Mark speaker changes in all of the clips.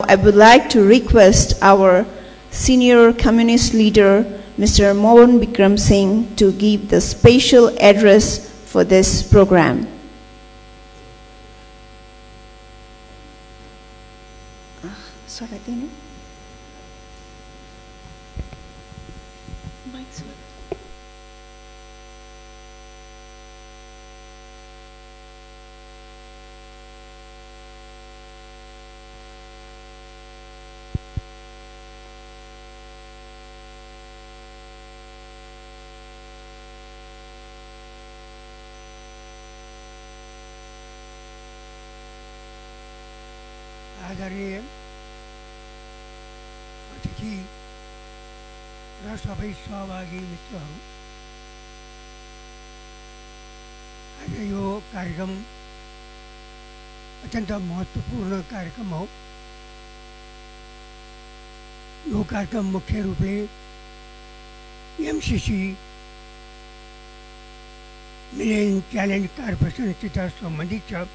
Speaker 1: I would like to request our senior communist leader, Mr. Mohan Vikram Singh, to give the special address for this program.
Speaker 2: आदरणीय अतिथि र सबै सहभागी मित्रहरू, आज यो कार्यक्रम अत्यन्त महत्त्वपूर्ण कार्यक्रम हो। यो कार्यक्रम मुख्य रूपले एमसीसी मिलेनियम च्यालेन्ज कार्पोरेसनसित सम्बन्धित छ।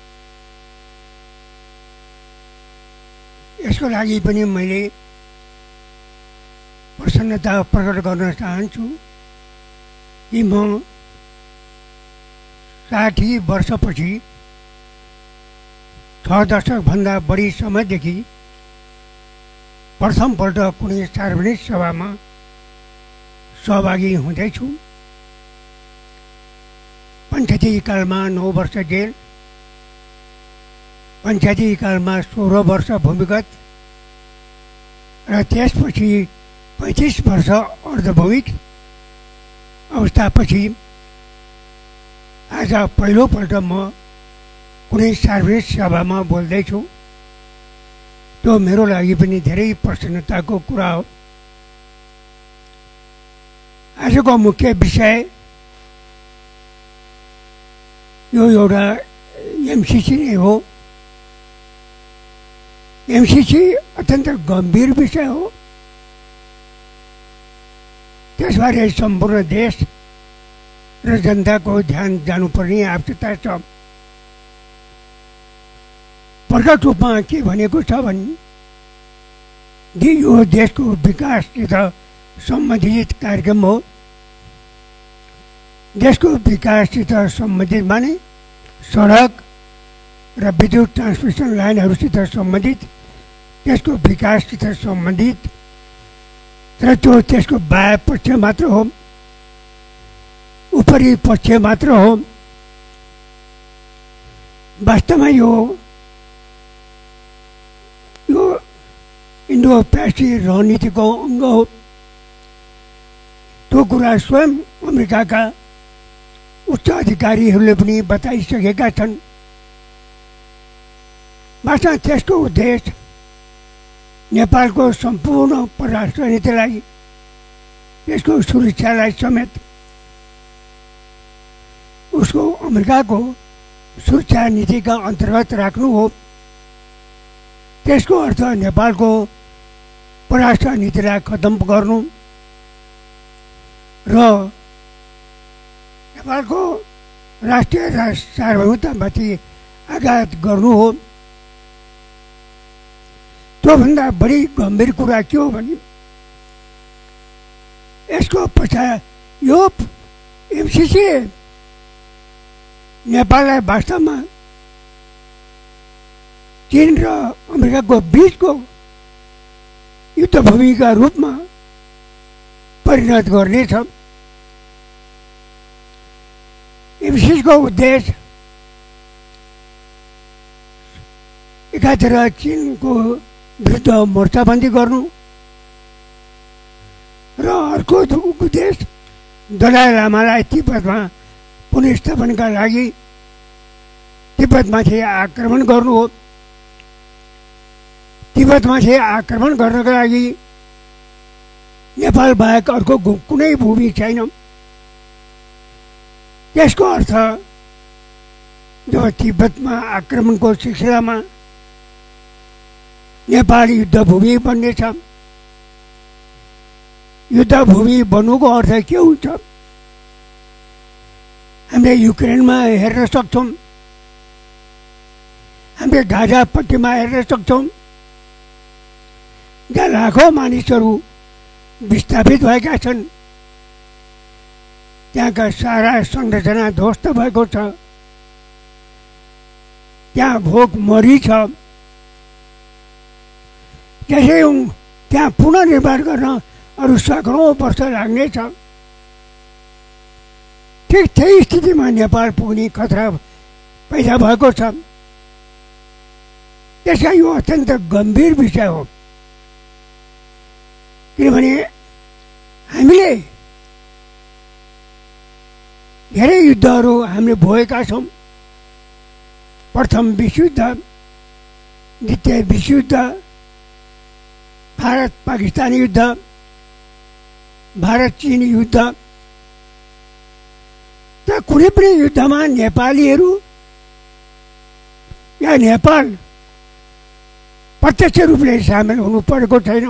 Speaker 2: यसको लागि पनि मैले प्रसन्नता प्रकट गर्न चाहन्छु कि म 60 वर्षपछि 6 दशकभन्दा बढी समयदेखि प्रथमपल्ट कुनै सार्वजनिक सभामा सहभागी हुँदैछु। पञ्चायती कालमा 9 वर्ष जेल, पञ्चायती कालमा 16 वर्ष भूमिगत र त्यसपछि 35 वर्ष अर्धभौमिक अवस्थापछि आज पहिलोपल्ट म कुनै सार्वजनिक सभामा बोल्दैछु। त्यो मेरो लागि पनि धेरै प्रसन्नताको कुरा हो। आजको मुख्य विषय यो एउटा एमसीसी नै हो। एमसीसी अत्यन्त गम्भीर विषय हो। त्यसबारे सम्पूर्ण देश र जनताको ध्यान जानुपर्ने आवश्यकता छ। प्रकट रूपमा के भनेको छ भने यो देशको विकाससित सम्बन्धित कार्यक्रम हो। देशको विकाससित सम्बन्धित माने सडक र विद्युत ट्रान्समिसन लाइनहरूसित सम्बन्धित, त्यसको विकाससित सम्बन्धित, तर त्यो त्यसको बाह्य पक्ष मात्र हो, उपरी पक्ष मात्र हो। वास्तवमा यो इन्डो पेसिफिक रणनीतिको अङ्ग हो। त्यो कुरा स्वयं अमेरिकाका उच्च अधिकारीहरूले पनि बताइसकेका छन्। वास्तवमा त्यसको उद्देश्य नेपालको सम्पूर्ण परराष्ट्र नीतिलाई, त्यसको सुरक्षालाई समेत उसको अमेरिकाको सुरक्षा नीतिका अन्तर्गत राख्नु हो। त्यसको अर्थ नेपालको परराष्ट्र नीतिलाई खतम गर्नु र नेपालको राष्ट्रिय सार्वभौमतामाथि आघात गर्नु हो। त्योभन्दा बढी गम्भीर कुरा के हो भने यसको पछाडि यो एमसीसी नेपाललाई वास्तवमा चीन र अमेरिकाको बीचको युद्धभूमिका रूपमा परिणत गर्नेछ। एमसीसीको उद्देश्य एकातिर चीनको विरुद्ध मोर्चाबन्दी गर्नु र अर्को उद्देश्य दलाई लामालाई तिब्बतमा पुनर्स्थापनका लागि तिब्बतमाथि आक्रमण गर्नु हो। तिब्बतमाथि आक्रमण गर्नका लागि नेपाल बाहेक अर्को कुनै भूमि छैन। त्यसको अर्थ जब तिब्बतमा आक्रमणको सिलसिलामा नेपाल युद्धभूमि बन्नेछ, युद्धभूमि बन्नुको अर्थ के हुन्छ? हामीले युक्रेनमा हेर्न सक्छौँ, हामीले गाजा पट्टीमा हेर्न सक्छौँ, जहाँ लाखौं मानिसहरू विस्थापित भएका छन्, त्यहाँका सारा संरचना ध्वस्त भएको छ, त्यहाँ भोकमरी छ। त्यसै त्यहाँ पुनर्निर्माण गर्न अरू सैकौं वर्ष लाग्नेछ। ठिक त्यही स्थितिमा नेपाल पुग्ने खतरा पैदा भएको छ। त्यसका यो अत्यन्त गम्भीर विषय हो, किनभने हामीले धेरै युद्धहरू हामीले भोगेका छौँ। प्रथम विश्वयुद्ध, द्वितीय विश्वयुद्ध, भारत पाकिस्तान युद्ध, भारत चीन युद्ध। त कुनै पनि युद्धमा नेपालीहरू या नेपाल प्रत्यक्ष रूपले सामेल हुनु परेको छैन।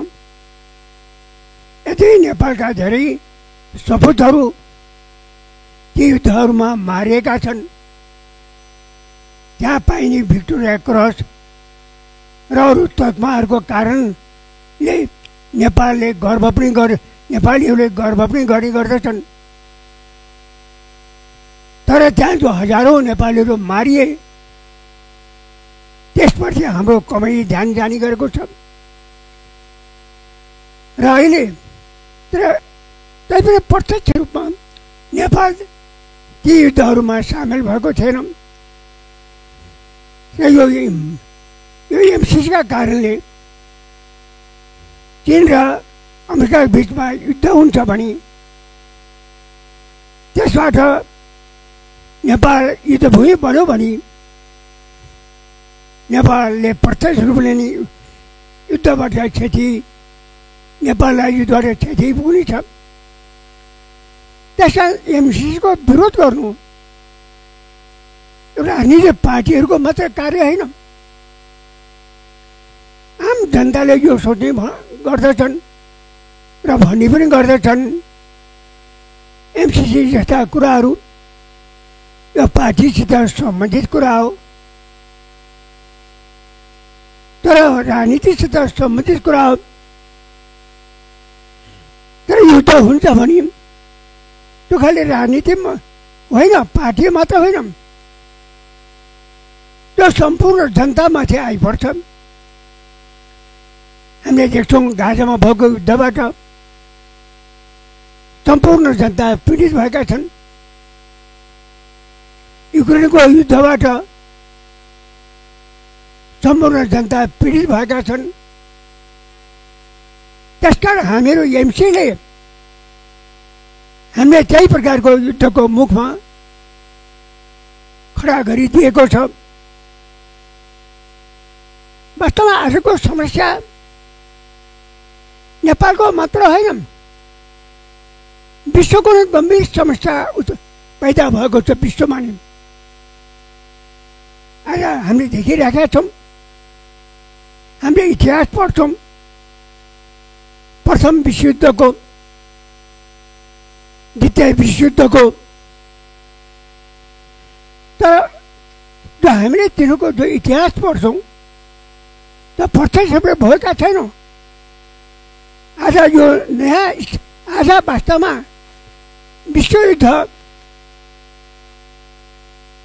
Speaker 2: यति नेपालका धेरै सपूतहरू ती युद्धहरूमा मारिएका छन्। त्यहाँ पाइने भिक्टोरिया क्रस र अरू तकमाहरूको कारणले नेपालले गर्व पनि नेपालीहरूले गर्व पनि गर्ने गर्दछन्। तर त्यहाँ जो हजारौं नेपालीहरू मारिए, त्यसपछि हाम्रो कमै ध्यान जाने गरेको छ। र अहिले तैपनि प्रत्यक्ष रूपमा नेपाल ती युद्धहरूमा सामेल भएको छैन। र यो एमसिसीका कारणले चीन र अमेरिका बीचमा युद्ध हुन्छ भने त्यसबाट नेपाल युद्धभूमि बन्यो भने नेपालले प्रत्यक्ष रूपले नै युद्धबाट क्षति, नेपाललाई युद्धबाट क्षति पुग्नेछ। त्यसकारण एमसिसीको विरोध गर्नु एउटा राजनीतिक पार्टीहरूको मात्र कार्य होइन। आम जनताले यो सोच्ने गर्दछन् र भन्ने पनि गर्दछन्, एमसिसी जस्ता कुराहरू यो पार्टीसित सम्बन्धित कुरा हो। तर राजनीतिसित सम्बन्धित कुरा हो। तर युद्ध हुन्छ भने त्यो खालि राजनीतिमा होइन, पार्टी मात्र होइन, त्यो सम्पूर्ण जनतामाथि आइपर्छ। हामीले देख्छौँ गाजामा भएको युद्धबाट सम्पूर्ण जनता पीडित भएका छन्। युक्रेनको युद्धबाट सम्पूर्ण जनता पीडित भएका छन्। त्यसकारण हामीहरू एमसीले हामीले त्यही प्रकारको युद्धको मुखमा खडा गरिदिएको छ। वास्तवमा आजको समस्या नेपालको मात्र होइन, विश्वको नै गम्भीर समस्या पैदा भएको छ विश्वमा नै। आज हामीले देखिरहेका छौँ, हामीले इतिहास पढ्छौँ प्रथम विश्वयुद्धको, द्वितीय विश्वयुद्धको। तर जो हामीले तिनीहरूको जो इतिहास पढ्छौँ त प्रत्यक्ष रूपले भएका छैनौँ। आज यो नयाँ आज वास्तवमा विश्वयुद्ध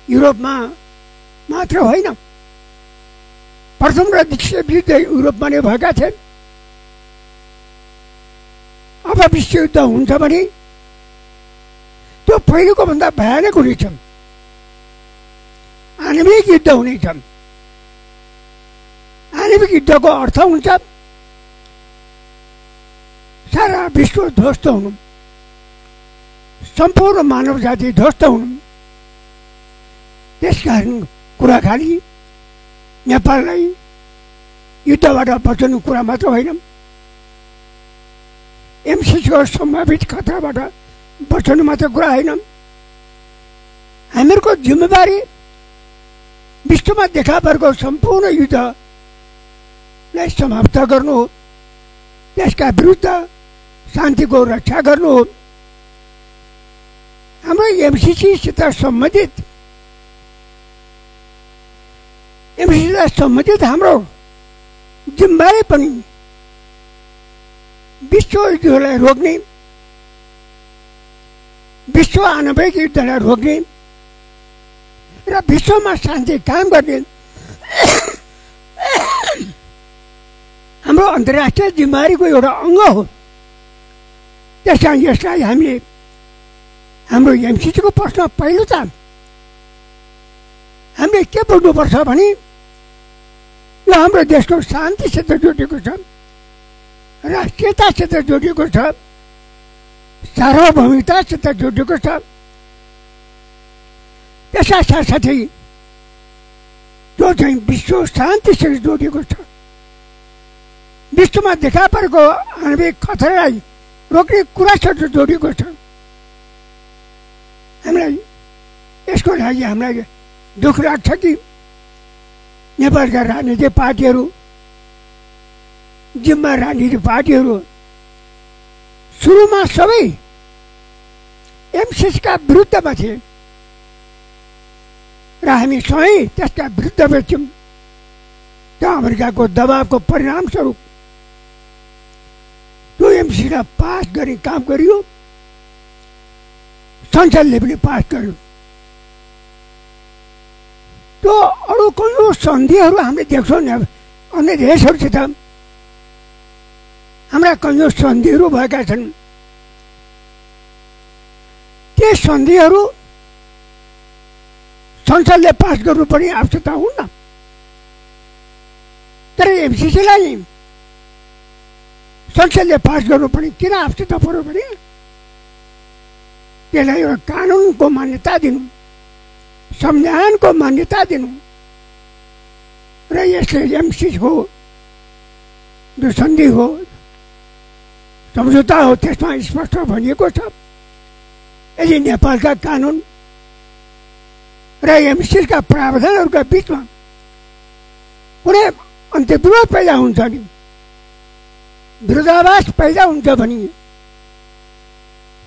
Speaker 2: युरोपमा मात्र होइन, प्रथम र द्वितीय युद्ध युरोपमा नै भएका थिए। अब विश्वयुद्ध हुन्छ भने त्यो पहिलेको भन्दा भयानक हुनेछ, आणविक युद्ध हुनेछ। आणविक युद्धको अर्थ हुन्छ सारा विश्व ध्वस्त हुनु, सम्पूर्ण मानव जाति ध्वस्त हुनु। त्यसकारण कुरा खाली नेपाललाई युद्धबाट बचाउनु कुरा मात्र होइन, एमसिसीको सम्भावित खतराबाट बचाउनु मात्र कुरा होइन। हामीहरूको जिम्मेवारी विश्वमा देखा परेको सम्पूर्ण युद्धलाई समाप्त गर्नु हो, त्यसका विरुद्ध शान्तिको रक्षा गर्नु हो। हाम्रो एमसिसीसित सम्बन्धित हाम्रो जिम्मेवारी पनि विश्वयुद्धलाई रोक्ने, विश्व आणविक युद्धलाई रोक्ने र विश्वमा शान्ति कायम गर्ने हाम्रो अन्तर्राष्ट्रिय जिम्मेवारीको एउटा अङ्ग हो। त्यसकारण यसलाई हामीले हाम्रो एमसीसीको प्रश्न पहिलो त हामीले के बुझ्नुपर्छ भने यो हाम्रो देशको शान्तिसित जोडिएको छ, राष्ट्रियतासित जोडिएको छ, सार्वभौमिकतासित जोडिएको छ। त्यसका साथसाथै जो चाहिँ विश्व शान्तिसित जोडिएको छ, विश्वमा देखा परेको आणविक खतरालाई रोक्ने कुरासित जोडिएको छ। हामीलाई यसको लागि हामीलाई दुःख लाग्छ कि नेपालका राजनीतिक पार्टीहरू, जिम्मा राजनीतिक पार्टीहरू सुरुमा सबै एमसीसीका विरुद्धमा थिए र हामी स्वयं त्यसका विरुद्धमा थियौँ। त्यो अमेरिकाको दबावको परिणामस्वरूप त्यो एमसीसीलाई पास गर्ने काम गरियो, संसदले पनि पास गर्यो। त्यो अरू कयौँ सन्धिहरू हामीले देख्छौँ अन्य देशहरूसित हाम्रा कयौँ सन्धिहरू भएका छन्। ती सन्धिहरू संसदले पास गर्नुपर्ने आवश्यकता हुन्न, तर एमसीसीलाई संसदले पास गर्नुपर्ने किन आवश्यकता पर्यो भने त्यसलाई एउटा कानुनको मान्यता दिनु, संविधानको मान्यता दिनु र यसले एमसीसीको जो सन्धि हो, सम्झौता हो, त्यसमा स्पष्ट भनिएको छ यदि नेपालका कानुन र एमसीसीका प्रावधानहरूका बिचमा कुनै अन्तर्विरोध पैदा हुन्छ नि, विरोधाभास पैदा हुन्छ भने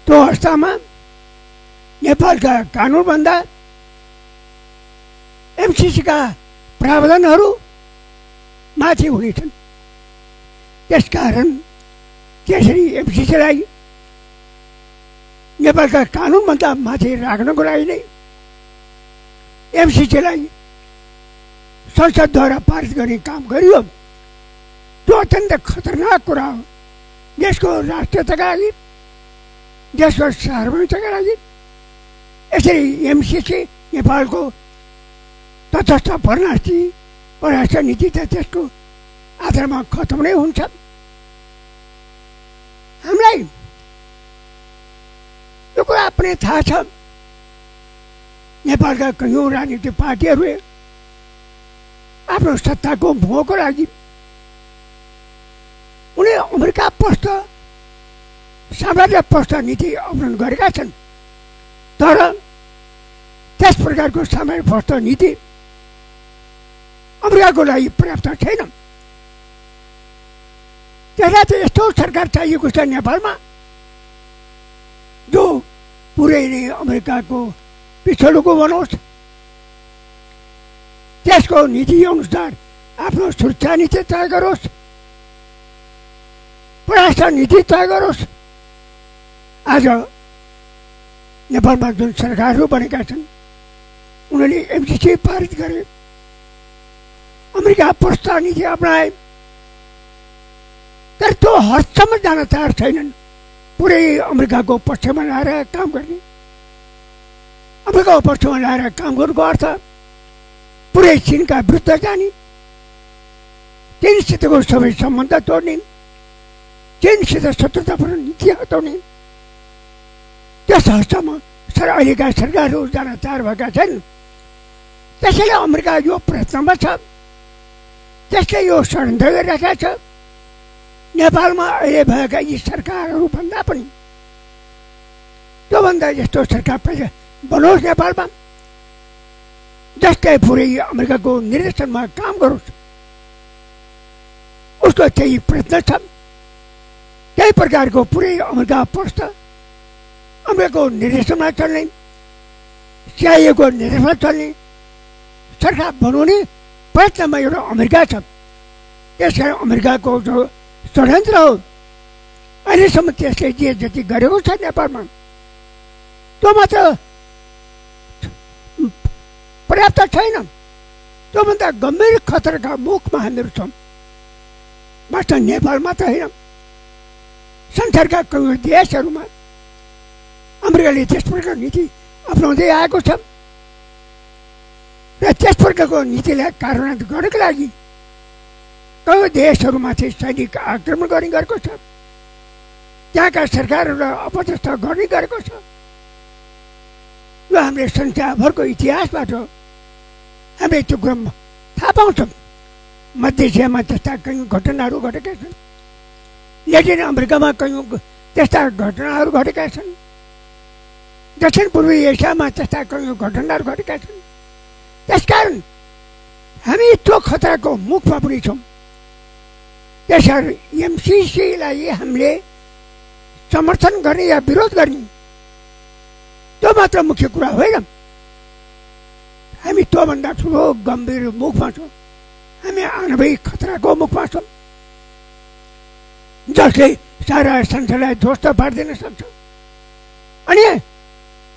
Speaker 2: त्यो अवस्थामा नेपालका कानुनभन्दा एमसीसीका प्रावधानहरू माथि हुनेछन्। त्यसकारण त्यसरी एमसीसीलाई नेपालका कानुनभन्दा माथि राख्नको लागि नै एमसीसीलाई संसदद्वारा पारित गर्ने काम गरियो। त्यो अत्यन्त खतरनाक कुरा हो देशको राष्ट्रियताका लागि, देशको सार्वभौमिकताका लागि। यसरी एमसीसी नेपालको तटस्थ परराष्ट्र नीति त त्यसको आधारमा खतम नै हुन्छ। हामीलाई यो कुरा पनि थाहा छ नेपालका कयौँ राजनीतिक पार्टीहरूले आफ्नो सत्ताको मोहको लागि उनी अमेरिका पस्छ, साम्राज्य पस्छ नीति अपनाउन गरेका छन्। तर त्यस प्रकारको साम्राज्य पस्छ नीति अमेरिकाको लागि पर्याप्त छैन। त्यसलाई त यस्तो सरकार चाहिएको छ नेपालमा जो पुरै नै अमेरिकाको पिछडोको बनोस्, त्यसको नीति अनुसार आफ्नो सुरक्षा नीति तय गरोस्, परराष्ट्र नीति तय गरोस्। आज नेपालमा जुन सरकारहरू बनेका छन् उनीहरूले एमसीसी पारित गरे, अमेरिका प्रस्ताव नीति अपनाए, तर त्यो हदसम्म जान तयार छैनन्। पुरै अमेरिकाको पक्षमा ल्याएर काम गर्ने, अमेरिकाको पक्षमा ल्याएर काम गर्नुको अर्थ पुरै चीनका विरुद्ध जाने, चीनसितको सबै सम्बन्ध तोड्ने, चीनसित शत्रुतापूर्ण नीति हटाउने, त्यस हदसम्म अहिलेका सरकारहरू जान तयार भएका छन्। त्यसैले अमेरिका यो प्रयत्नमा छ, त्यसले यो षड्यन्त्र गरिरहेका छ नेपालमा अहिले भएका यी सरकारहरूभन्दा पनि त्योभन्दा यस्तो सरकार पैदा बनोस् नेपालमा जसले पुरै अमेरिकाको निर्देशनमा काम गरोस्। उसको त्यही प्रयत्न छ, त्यही प्रकारको पुरै अमेरिका पस्छ, अमेरिकाको निर्देशनमा चल्ने, सिआइएको निर्देशनमा चल्ने सरकार बनाउने प्रयत्नमा एउटा अमेरिका छ। त्यसकारण अमेरिकाको जो षड्यन्त्र हो अहिलेसम्म त्यसले जे जति गरेको छ नेपालमा त्यो मात्र पर्याप्त छैन। त्योभन्दा गम्भीर खतराका मुखमा हामीहरू छौँ। मात्र नेपाल मात्र होइन, संसारका कयौँ देशहरूमा अमेरिकाले त्यस प्रकारको नीति अपनाउँदै आएको छ र त्यस प्रकारको नीतिलाई कार्यान्वयन गर्नको लागि कयौँ देशहरूमाथि सैनिक आक्रमण गर्ने गरेको छ, त्यहाँका सरकारहरूलाई अपदस्थ गर्ने गरेको छ। यो हामीले संसारभरको इतिहासबाट हामीले त्यो कुरा थाहा पाउँछौँ। मध्य एसियामा त्यस्ता कयौँ घटनाहरू घटेका छन्, ल्याटिन अमेरिकामा कयौँ त्यस्ता घटनाहरू घटेका छन्, दक्षिण पूर्वी एसियामा त्यस्ता कयौँ घटनाहरू घटेका छन्। त्यसकारण हामी त्यो खतराको मुखमा पनि छौँ। त्यसकारण एमसिसीलाई हामीले समर्थन गर्ने या विरोध गर्ने त्यो मात्र मुख्य कुरा होइन। हामी त्योभन्दा ठुलो गम्भीर मुखमा छौँ। हामी आणविक खतराको मुखमा छौँ जसले सारा संसारलाई ध्वस्त पारिदिन सक्छ। अनि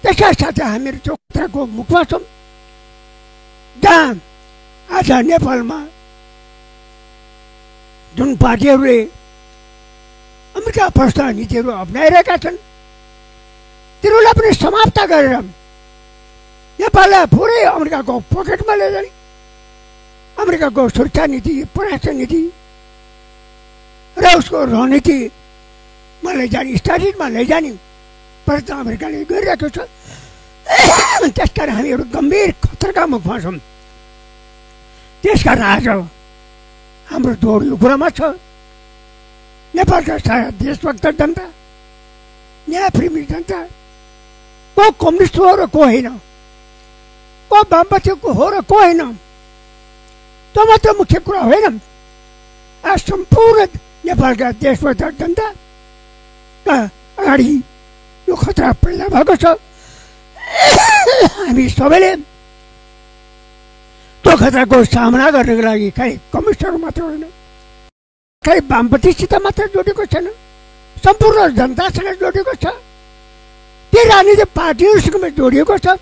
Speaker 2: त्यसका साथै हामीहरू त्यो खतराको मुखमा छौँ जहाँ आज नेपालमा जुन पार्टीहरूले अमेरिका प्रस्थ नीतिहरू अपनाइरहेका छन् तिनीहरूलाई पनि समाप्त गरेर नेपाललाई पुरै अमेरिकाको पकेटमा लैजाने, अमेरिकाको सुरक्षा नीति, परराष्ट्र नीति र उसको रणनीतिमा लैजाने, स्ट्राटेजीमा लैजाने प्रयत्न अमेरिकाले गरिरहेको छ। त्यसकारण हामीहरू गम्भीर खतराका मुखमा छौँ। त्यसकारण आज हाम्रो दोहोरो यो कुरामा छ, नेपालका सारा देशभक्त जनता, न्यायप्रेमी जनता, को कम्युनिस्ट हो र को होइन, को वामपन्थीको हो र को होइन, त्यो मात्र मुख्य कुरा होइन। आज सम्पूर्ण नेपालका देशभक्त जनताका अगाडि यो खतरा पैदा भएको छ। हामी सबैले त्यो खतराको सामना गर्नको लागि खालि कम्युनिस्टहरू मात्र होइन, खालि वामपन्थीसित मात्र जोडेको छैन, सम्पूर्ण जनतासँग जोडेको छ। ती राजनीतिक पार्टीहरूसँग जोडिएको छ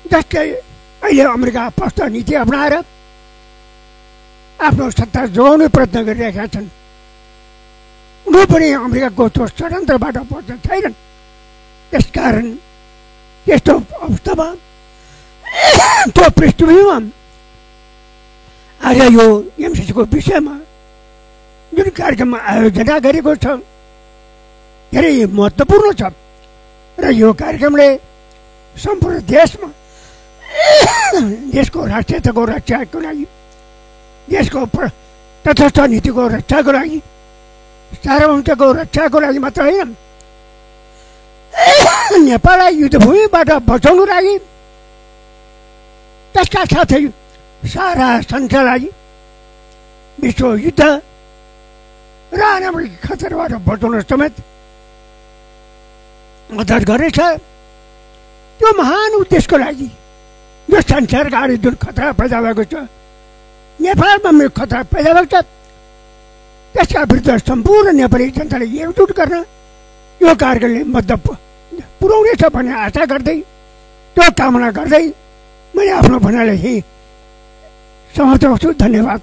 Speaker 2: जसले अहिले अमेरिका प्रस्थ नीति अपनाएर आफ्नो सत्ता जोगाउने प्रयत्न गरिरहेका छन्। उनीहरू पनि अमेरिकाको त्यो षड्यन्त्रबाट बच्न छैनन्। त्यसकारण त्यस्तो अवस्थामा त्यो पृष्ठभूमिमा आज यो एमसिसीको विषयमा जुन कार्यक्रम आयोजना गरेको छ धेरै महत्त्वपूर्ण छ र यो कार्यक्रमले सम्पूर्ण देशमा देशको राष्ट्रियताको रक्षाको लागि, देशको तटस्थ नीतिको रक्षाको लागि, सार्वभौमताको रक्षाको लागि मात्र होइन, नेपाललाई युद्धभूमिबाट बचाउनु लागि, त्यसका साथै सारा संसारलाई विश्वयुद्ध र आणविक खतराबाट बचाउन समेत मद्दत गर्नेछ। त्यो महान उद्देश्यको लागि जो संसारका अगाडि जुन खतरा पैदा भएको छ, नेपालमा पनि खतरा पैदा भएको छ, त्यसका विरुद्ध सम्पूर्ण नेपाली जनताले एकजुट गर्न यो कार्यक्रमले मद्दत पुर्याउनेछ भन्ने आशा गर्दै, त्यो कामना गर्दै मैले आफ्नो भनाइलाई समाप्त गर्छु। धन्यवाद।